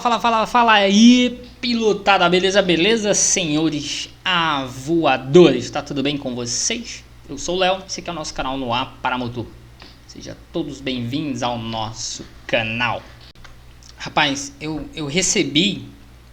Fala aí, pilotada, beleza, senhores voadores, tá tudo bem com vocês? Eu sou o Léo, esse aqui é o nosso canal no A para Motor. Sejam todos bem-vindos ao nosso canal. Rapaz, eu recebi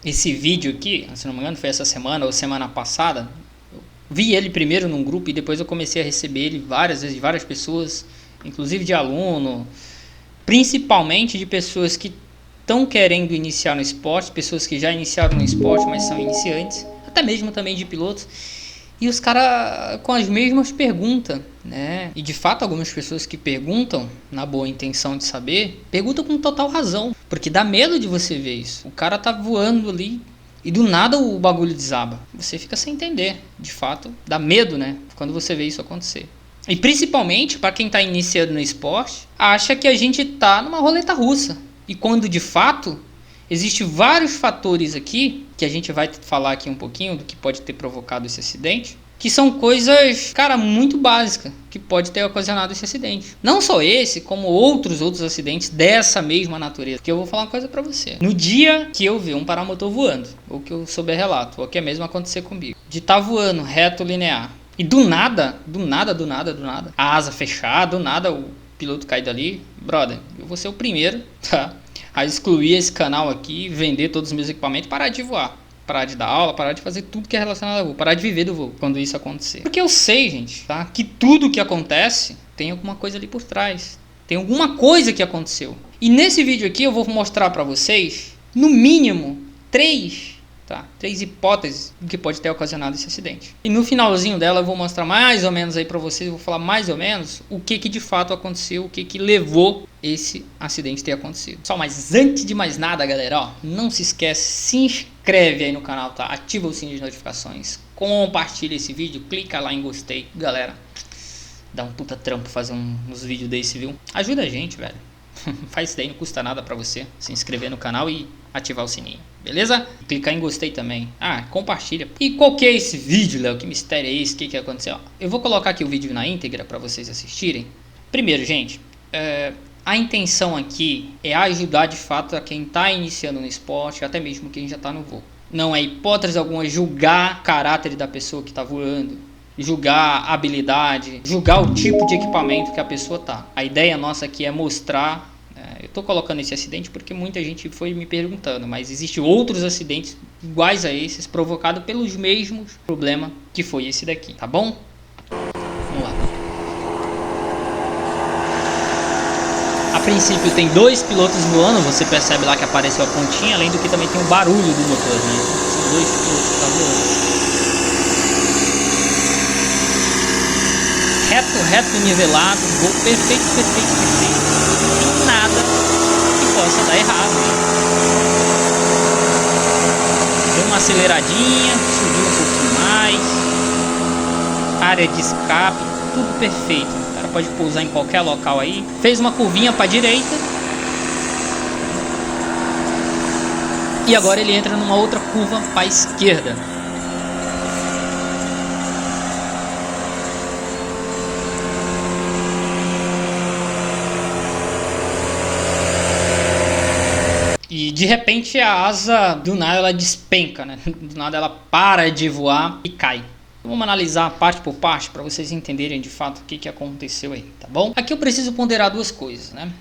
esse vídeo aqui, se não me engano foi essa semana ou semana passada. Eu vi ele primeiro num grupo e depois eu comecei a receber ele várias vezes de várias pessoas, inclusive de aluno, principalmente de pessoas que estão querendo iniciar no esporte, pessoas que já iniciaram no esporte, mas são iniciantes, até mesmo também de pilotos, e os caras com as mesmas perguntas, né? E de fato algumas pessoas que perguntam, na boa intenção de saber, perguntam com total razão, porque dá medo de você ver isso. O cara tá voando ali e do nada o bagulho desaba. Você fica sem entender, de fato, dá medo, né? Quando você vê isso acontecer. E principalmente para quem está iniciando no esporte, acha que a gente está numa roleta russa. E quando de fato existem vários fatores aqui, que a gente vai falar aqui um pouquinho do que pode ter provocado esse acidente, que são coisas, cara, muito básicas, que pode ter ocasionado esse acidente. Não só esse, como outros acidentes dessa mesma natureza. Que eu vou falar uma coisa pra você. No dia que eu vi um paramotor voando, ou que eu souber relato, ou que é mesmo acontecer comigo, de estar voando reto linear, e do nada, a asa fechar, do nada o piloto cai dali, brother, eu vou ser o primeiro, tá, a excluir esse canal aqui, vender todos os meus equipamentos, parar de voar, parar de dar aula, parar de fazer tudo que é relacionado ao voo, parar de viver do voo quando isso acontecer. Porque eu sei, gente, tá, que tudo que acontece tem alguma coisa ali por trás, tem alguma coisa que aconteceu. E nesse vídeo aqui eu vou mostrar pra vocês, no mínimo, três hipóteses do que pode ter ocasionado esse acidente. E no finalzinho dela eu vou mostrar mais ou menos aí pra vocês, vou falar mais ou menos o que de fato aconteceu, o que levou esse acidente ter acontecido. Só, mas antes de mais nada, galera, ó, não se esquece, se inscreve aí no canal, tá? Ativa o sininho de notificações, compartilha esse vídeo, clica lá em gostei. Galera, dá um puta trampo fazer uns vídeos desse, viu? Ajuda a gente, velho. Faz isso daí, não custa nada pra você se inscrever no canal e ativar o sininho, beleza? Clicar em gostei também. Compartilha. E qual que é esse vídeo, Léo? Que mistério é esse? O que aconteceu? Eu vou colocar aqui o vídeo na íntegra pra vocês assistirem. Primeiro, gente, a intenção aqui é ajudar de fato a quem tá iniciando no esporte, até mesmo quem já tá no voo. Não é hipótese alguma julgar o caráter da pessoa que tá voando, julgar a habilidade, julgar o tipo de equipamento que a pessoa tá. A ideia nossa aqui é mostrar, eu tô colocando esse acidente porque muita gente foi me perguntando, mas existem outros acidentes iguais a esses, provocados pelos mesmos problemas que foi esse daqui, tá bom? Vamos lá. A princípio tem dois pilotos voando, você percebe lá que apareceu a pontinha, além do que também tem o barulho do motor, né? São dois pilotos que estão voando. Reto, nivelado, voo perfeito. Sem nada que possa dar errado. Deu uma aceleradinha, subiu um pouquinho mais. Área de escape, tudo perfeito. O cara pode pousar em qualquer local aí. Fez uma curvinha para a direita. E agora ele entra numa outra curva para a esquerda. E de repente a asa do nada ela despenca, né? Do nada ela para de voar e cai. Vamos analisar parte por parte para vocês entenderem de fato o que aconteceu aí, tá bom? Aqui eu preciso ponderar duas coisas, né?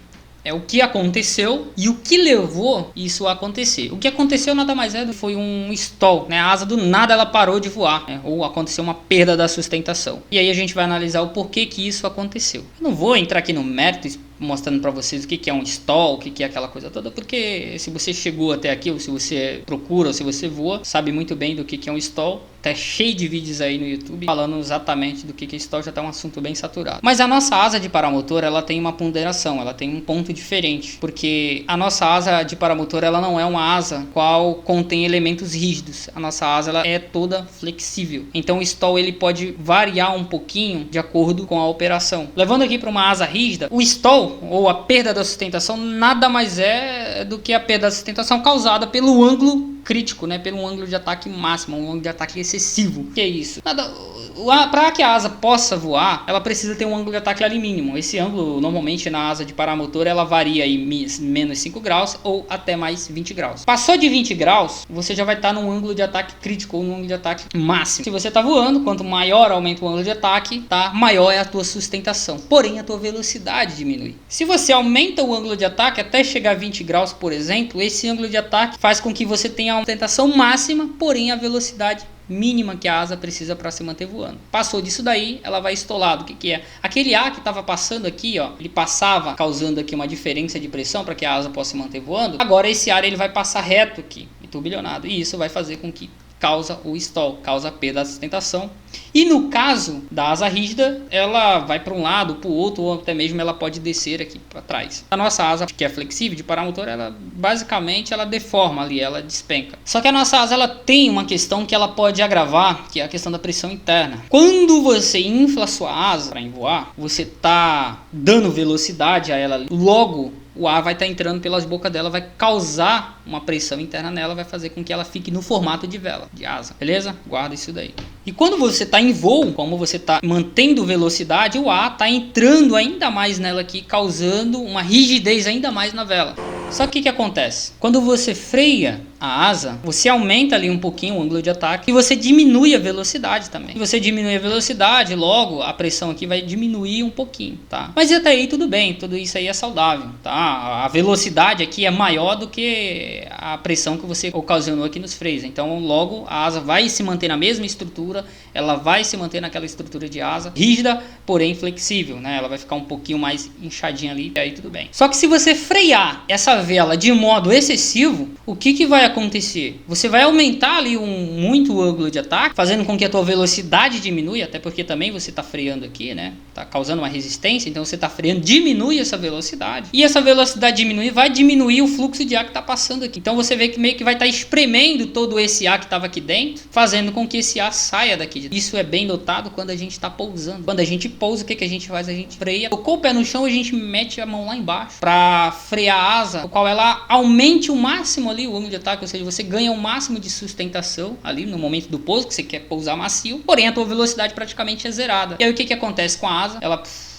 É o que aconteceu e o que levou isso a acontecer. O que aconteceu nada mais foi um stall, né? A asa do nada ela parou de voar, né? Ou aconteceu uma perda da sustentação. E aí a gente vai analisar o porquê que isso aconteceu. Eu não vou entrar aqui no mérito mostrando para vocês o que é um stall, o que é aquela coisa toda, porque se você chegou até aqui, ou se você procura, ou se você voa, sabe muito bem do que é um stall. Tá cheio de vídeos aí no YouTube falando exatamente do que é stall, já tá um assunto bem saturado. Mas a nossa asa de paramotor, ela tem uma ponderação, ela tem um ponto diferente, porque a nossa asa de paramotor, ela não é uma asa qual contém elementos rígidos. A nossa asa, ela é toda flexível. Então o stall, ele pode variar um pouquinho de acordo com a operação. Levando aqui para uma asa rígida, o stall, ou a perda da sustentação, nada mais é do que a perda da sustentação causada pelo ângulo crítico, né? Pelo ângulo de ataque máximo, um ângulo de ataque excessivo. Que é isso? Para que a asa possa voar, ela precisa ter um ângulo de ataque ali mínimo. Esse ângulo, normalmente na asa de paramotor, ela varia aí menos 5 graus ou até mais 20 graus. Passou de 20 graus, você já vai estar num ângulo de ataque crítico ou num ângulo de ataque máximo. Se você está voando, quanto maior aumenta o ângulo de ataque, tá? Maior é a tua sustentação. Porém, a tua velocidade diminui. Se você aumenta o ângulo de ataque até chegar a 20 graus, por exemplo, esse ângulo de ataque faz com que você tenha a sustentação máxima, porém a velocidade mínima que a asa precisa para se manter voando. Passou disso daí, ela vai estolar. O que é? Aquele ar que estava passando aqui, ó, ele passava causando aqui uma diferença de pressão para que a asa possa se manter voando. Agora esse ar ele vai passar reto aqui, turbilhonado, e isso vai fazer com que causa o stall, causa a perda da sustentação. E no caso da asa rígida, ela vai para um lado, para o outro, ou até mesmo ela pode descer aqui para trás. A nossa asa, que é flexível de paramotor, ela basicamente ela deforma ali, ela despenca. Só que a nossa asa ela tem uma questão que ela pode agravar, que é a questão da pressão interna. Quando você infla a sua asa para voar, você está dando velocidade a ela, logo o ar vai estar entrando pelas bocas dela, vai causar uma pressão interna nela, vai fazer com que ela fique no formato de vela, de asa, beleza? Guarda isso daí. E quando você está em voo, como você está mantendo velocidade, o ar está entrando ainda mais nela aqui, causando uma rigidez ainda mais na vela. Só que o que acontece? Quando você freia a asa, você aumenta ali um pouquinho o ângulo de ataque e você diminui a velocidade também. Se você diminui a velocidade, logo a pressão aqui vai diminuir um pouquinho, tá? Mas até aí tudo bem, tudo isso aí é saudável, tá? A velocidade aqui é maior do que a pressão que você ocasionou aqui nos freios. Então logo a asa vai se manter na mesma estrutura, ela vai se manter naquela estrutura de asa, rígida, porém flexível, né? Ela vai ficar um pouquinho mais inchadinha ali, e aí tudo bem. Só que se você frear essa vela de modo excessivo, o que vai acontecer? Você vai aumentar ali muito o ângulo de ataque, fazendo com que a tua velocidade diminui, até porque também você está freando aqui, né? Tá causando uma resistência, então você está freando, diminui essa velocidade. E essa velocidade diminuir vai diminuir o fluxo de ar que está passando aqui. Então você vê que meio que vai estar espremendo todo esse ar que estava aqui dentro, fazendo com que esse ar saia daqui. Isso é bem notado quando a gente está pousando. Quando a gente pousa, o que a gente faz? A gente freia, tocou o pé no chão, a gente mete a mão lá embaixo para frear a asa, o qual ela aumente o máximo ali o ângulo de ataque, ou seja, você ganha o máximo de sustentação ali no momento do pouso, que você quer pousar macio, porém a tua velocidade praticamente é zerada. E aí o que acontece com a asa?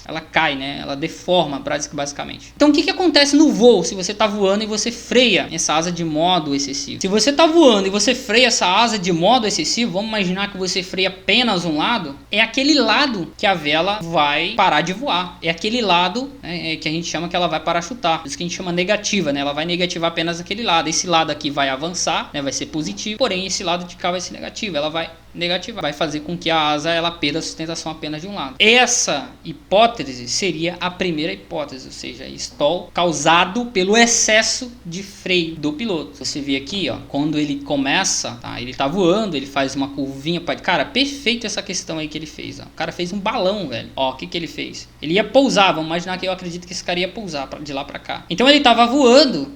Ela cai, né? Ela deforma basicamente. Então o que acontece no voo se você está voando e você freia essa asa de modo excessivo? Se você está voando e você freia essa asa de modo excessivo, vamos imaginar que você freia apenas um lado, é aquele lado que a vela vai parar de voar. É aquele lado, né, que a gente chama que ela vai parachutar. Por isso que a gente chama negativa, né? Ela vai negativar apenas aquele lado. Esse lado aqui vai avançar, né? Vai ser positivo, porém esse lado de cá vai ser negativo. Ela vai negativar, vai fazer com que a asa ela perda a sustentação apenas de um lado. Essa hipótese seria a primeira hipótese, ou seja, stall causado pelo excesso de freio do piloto. Você vê aqui, ó, quando ele começa, tá, ele tá voando, ele faz uma curvinha para, cara, perfeito essa questão aí que ele fez, ó. O cara fez um balão, velho. Ó, o que ele fez? Ele ia pousar, vamos imaginar que eu acredito que esse cara ia pousar de lá para cá. Então ele tava voando,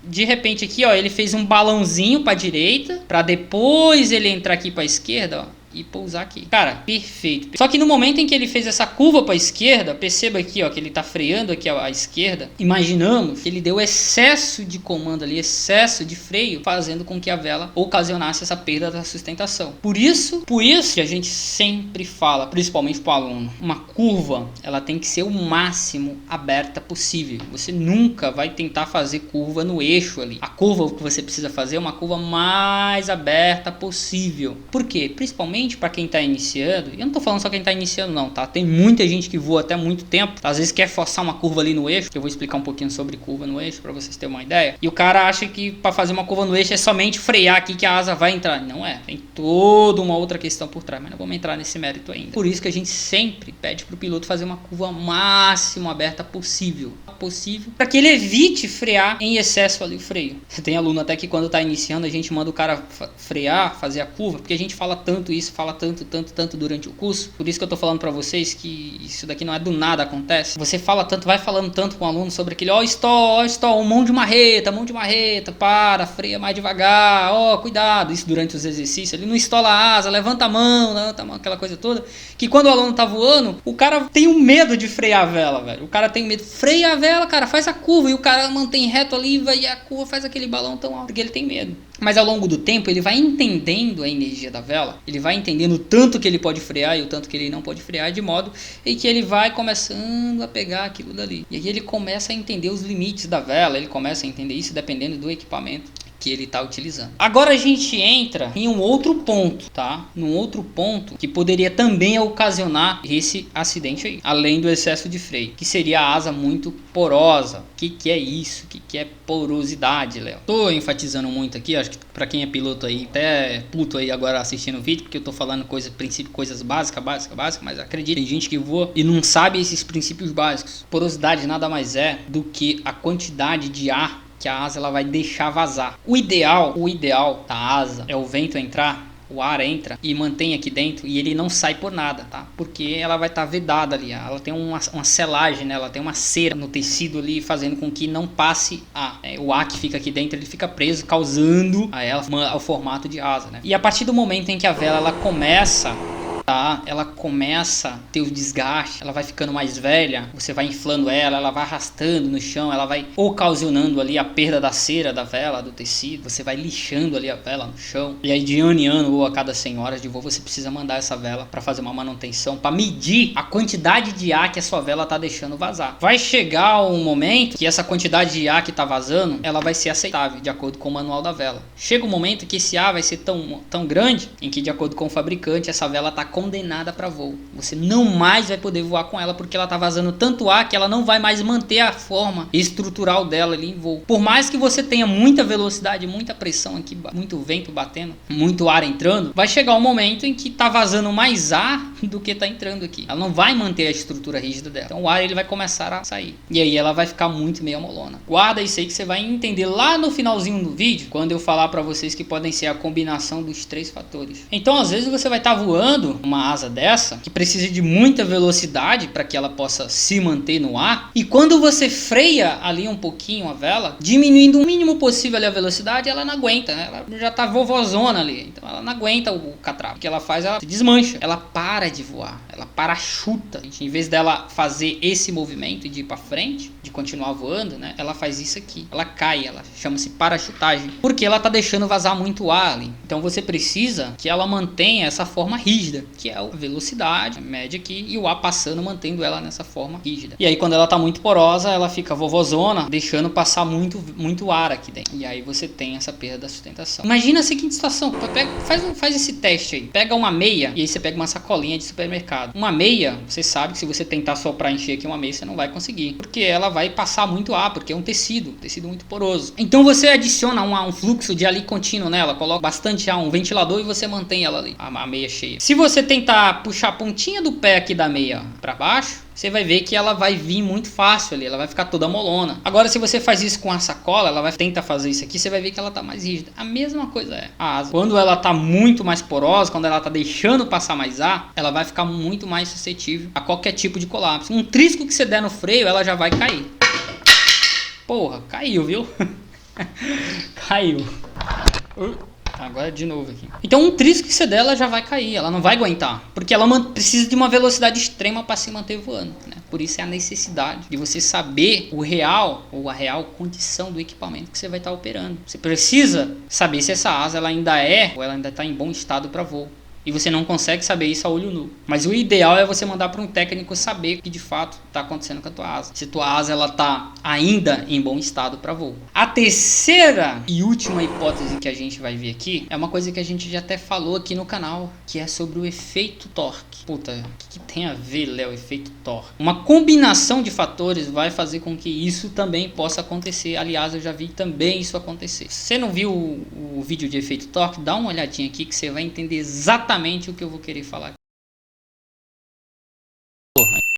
de repente aqui, ó, ele fez um balãozinho para direita, para depois ele entrar aqui para esquerda, ó, e pousar aqui. Cara, perfeito. Só que no momento em que ele fez essa curva para a esquerda, perceba aqui, ó, que ele tá freando aqui à esquerda. Imaginamos que ele deu excesso de comando ali, excesso de freio, fazendo com que a vela ocasionasse essa perda da sustentação. Por isso que a gente sempre fala, principalmente para o aluno, uma curva, ela tem que ser o máximo aberta possível. Você nunca vai tentar fazer curva no eixo ali. A curva que você precisa fazer é uma curva mais aberta possível. Por quê? Principalmente para quem está iniciando, e eu não estou falando só quem está iniciando não, tá? Tem muita gente que voa até muito tempo, às vezes quer forçar uma curva ali no eixo, que eu vou explicar um pouquinho sobre curva no eixo para vocês terem uma ideia, e o cara acha que para fazer uma curva no eixo é somente frear aqui que a asa vai entrar. Não é, tem toda uma outra questão por trás, mas não vamos entrar nesse mérito ainda. Por isso que a gente sempre pede para o piloto fazer uma curva máximo aberta possível, para que ele evite frear em excesso ali o freio. Tem aluno até que quando está iniciando a gente manda o cara frear, fazer a curva, porque a gente fala tanto isso, fala tanto durante o curso. Por isso que eu tô falando pra vocês que isso daqui não é do nada, acontece. Você fala tanto, vai falando tanto com o aluno sobre aquele, ó, stall, mão de marreta, para, freia mais devagar, ó, cuidado. Isso durante os exercícios, ele não estola a asa, levanta a mão, aquela coisa toda. Que quando o aluno tá voando, o cara tem um medo de frear a vela, velho. O cara tem medo, freia a vela, cara, faz a curva, e o cara mantém reto ali, e a curva faz aquele balão tão alto, porque ele tem medo. Mas ao longo do tempo ele vai entendendo a energia da vela, ele vai entendendo o tanto que ele pode frear e o tanto que ele não pode frear, de modo em que ele vai começando a pegar aquilo dali. E aí ele começa a entender os limites da vela, ele começa a entender isso dependendo do equipamento que ele está utilizando. Agora a gente entra em um outro ponto, tá? Num outro ponto que poderia também ocasionar esse acidente aí, além do excesso de freio, que seria a asa muito porosa. O que é isso? O que é porosidade, Léo? Tô enfatizando muito aqui, acho que para quem é piloto aí, até puto aí agora assistindo o vídeo, porque eu tô falando coisas básicas, mas acredita, tem gente que voa e não sabe esses princípios básicos. Porosidade nada mais é do que a quantidade de ar que a asa ela vai deixar vazar. O ideal da asa é o vento entrar, o ar entra e mantém aqui dentro e ele não sai por nada, tá? Porque ela vai estar vedada ali, ela tem uma selagem, né? Ela tem uma cera no tecido ali, fazendo com que não passe ar. O ar que fica aqui dentro, ele fica preso, causando a ela o formato de asa, né? E a partir do momento em que a vela ela começa a ter o desgaste, ela vai ficando mais velha, você vai inflando ela vai arrastando no chão, ela vai ocasionando ali a perda da cera da vela, do tecido, você vai lixando ali a vela no chão, e aí de ano em ano ou a cada 100 horas de voo você precisa mandar essa vela para fazer uma manutenção, para medir a quantidade de ar que a sua vela tá deixando vazar. Vai chegar um momento que essa quantidade de ar que tá vazando, ela vai ser aceitável, de acordo com o manual da vela. Chega um momento que esse ar vai ser tão grande, em que de acordo com o fabricante, essa vela tá condenada para voo. Você não mais vai poder voar com ela porque ela tá vazando tanto ar que ela não vai mais manter a forma estrutural dela ali em voo. Por mais que você tenha muita velocidade, muita pressão aqui, muito vento batendo, muito ar entrando, vai chegar um momento em que tá vazando mais ar do que tá entrando aqui. Ela não vai manter a estrutura rígida dela. Então o ar ele vai começar a sair. E aí ela vai ficar muito meio molona. Guarda isso aí que você vai entender lá no finalzinho do vídeo, quando eu falar para vocês que podem ser a combinação dos 3 fatores. Então às vezes você vai estar voando uma asa dessa que precisa de muita velocidade para que ela possa se manter no ar, e quando você freia ali um pouquinho a vela, diminuindo o mínimo possível ali a velocidade, ela não aguenta, né? Ela já tá vovozona ali, então ela não aguenta o catrapo. O que ela faz, ela se desmancha, ela para de voar, ela parachuta. Em vez dela fazer esse movimento de ir para frente, de continuar voando, né? Ela faz isso aqui, ela cai, ela chama-se parachutagem, porque ela tá deixando vazar muito ar ali. Então você precisa que ela mantenha essa forma rígida, que é a velocidade, a média aqui, e o ar passando, mantendo ela nessa forma rígida. E aí quando ela tá muito porosa, ela fica vovozona, deixando passar muito ar aqui dentro. E aí você tem essa perda da sustentação. Imagina a seguinte situação, faz esse teste aí. Pega uma meia, e aí você pega uma sacolinha de supermercado. Uma meia, você sabe que se você tentar só pra encher aqui uma meia, você não vai conseguir, porque ela vai passar muito ar, porque é um tecido muito poroso. Então você adiciona um fluxo de ar contínuo nela, coloca bastante ar, um ventilador, e você mantém ela ali, a meia cheia. Se você tentar puxar a pontinha do pé aqui da meia para baixo, você vai ver que ela vai vir muito fácil ali, ela vai ficar toda molona. Agora se você faz isso com a sacola, ela vai tentar fazer isso aqui, você vai ver que ela tá mais rígida. A mesma coisa é a asa. Quando ela tá muito mais porosa, quando ela tá deixando passar mais ar, ela vai ficar muito mais suscetível a qualquer tipo de colapso. Um trisco que você der no freio, ela já vai cair. Porra, caiu, viu? Caiu. Agora de novo aqui. Então um trisco que você der, ela já vai cair, ela não vai aguentar, porque ela precisa de uma velocidade extrema para se manter voando, né? Por isso é a necessidade de você saber o real ou a real condição do equipamento que você vai estar operando. Você precisa saber se essa asa ela ainda é ou ela ainda está em bom estado para voo. E você não consegue saber isso a olho nu. Mas o ideal é você mandar para um técnico saber o que de fato está acontecendo com a tua asa. Se tua asa ela está ainda em bom estado para voo. A terceira e última hipótese que a gente vai ver aqui é uma coisa que a gente já até falou aqui no canal, que é sobre o efeito torque. Puta, o que tem a ver, Léo, efeito torque? Uma combinação de fatores vai fazer com que isso também possa acontecer. Aliás, eu já vi também isso acontecer. Se você não viu o vídeo de efeito torque, dá uma olhadinha aqui que você vai entender exatamente o que eu vou querer falar.